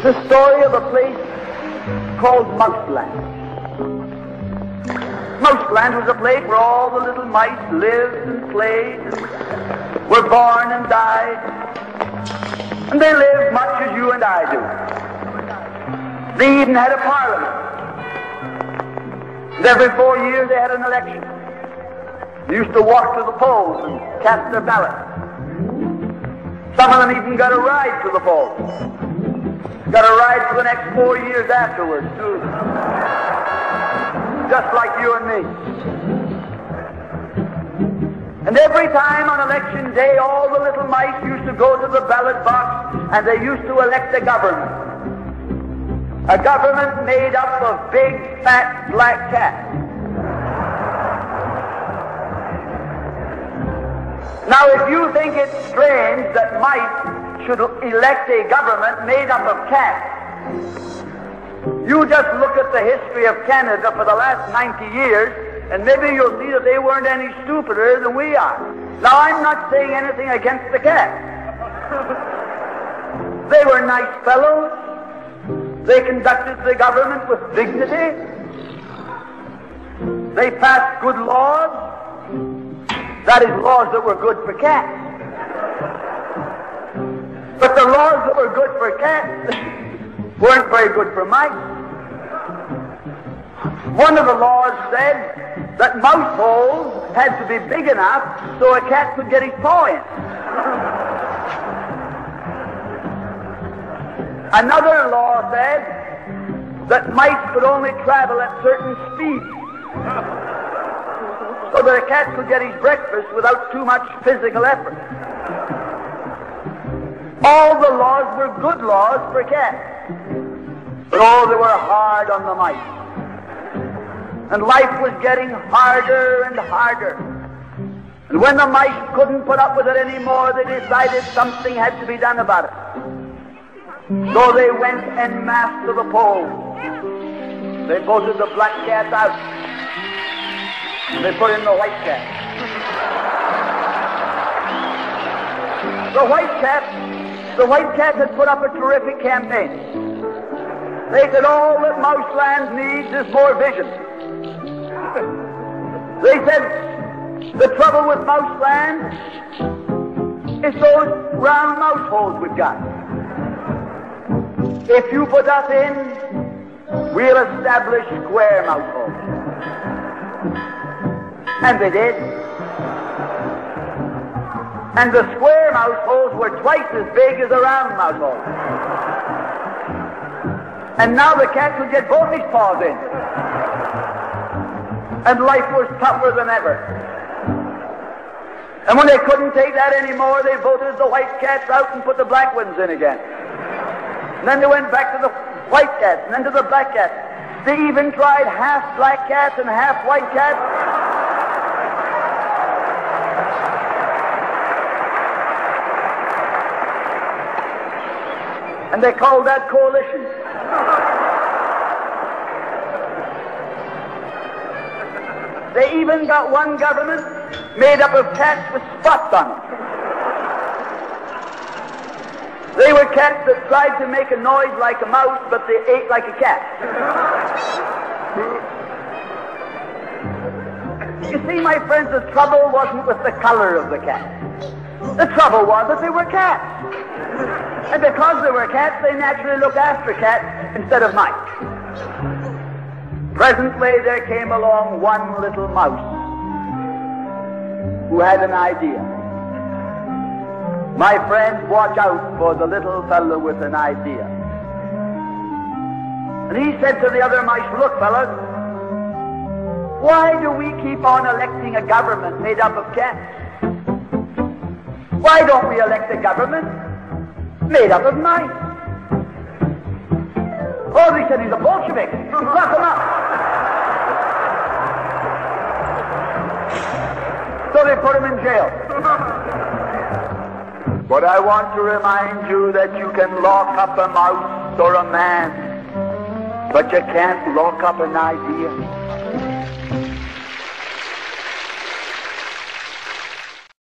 It's a story of a place called Mausland. Mausland was a place where all the little mice lived and played, were born and died, and they lived much as you and I do. They even had a parliament. And every 4 years they had an election. They used to walk to the polls and cast their ballot. Some of them even got a ride to the polls. Got a ride for the next 4 years afterwards, too. Just like you and me. And every time on election day, all the little mice used to go to the ballot box and they used to elect a government. A government made up of big, fat, black cats. Now, if you think it's strange that mice should elect a government made up of cats, you just look at the history of Canada for the last 90 years, and maybe you'll see that they weren't any stupider than we are. Now, I'm not saying anything against the cats. They were nice fellows. They conducted the government with dignity. They passed good laws. That is, laws that were good for cats. But the laws that were good for cats weren't very good for mice. One of the laws said that mouse holes had to be big enough so a cat could get his paw in. Another law said that mice could only travel at certain speeds so that a cat could get his breakfast without too much physical effort. All the laws were good laws for cats, but oh, they were hard on the mice. And life was getting harder and harder. And when the mice couldn't put up with it anymore, they decided something had to be done about it. So they went en masse to the polls. They voted the black cat out. They put in the white cat. The white cat had put up a terrific campaign. They said all that Mausland needs is more vision. They said the trouble with Mausland is those round mouse holes we've got. If you put us in, we'll establish square mouse holes. And they did. And the square mouse holes were twice as big as the round mouse holes. And now the cat could get both his paws in. And life was tougher than ever. And when they couldn't take that anymore, they voted the white cats out and put the black ones in again. And then they went back to the white cats, and then to the black cats. They even tried half black cats and half white cats. And they called that coalition. They even got one government made up of cats with spots on them. They were cats that tried to make a noise like a mouse, but they ate like a cat. You see, my friends, the trouble wasn't with the color of the cat. The trouble was that they were cats. And because they were cats, they naturally looked after cats instead of mice. Presently, there came along one little mouse who had an idea. My friends, watch out for the little fellow with an idea. And he said to the other mice, look, fellas, why do we keep on electing a government made up of cats? Why don't we elect a government made up of mice? Oh, they said he's a Bolshevik. Lock him up. So they put him in jail. But I want to remind you that you can lock up a mouse or a man, but you can't lock up an idea.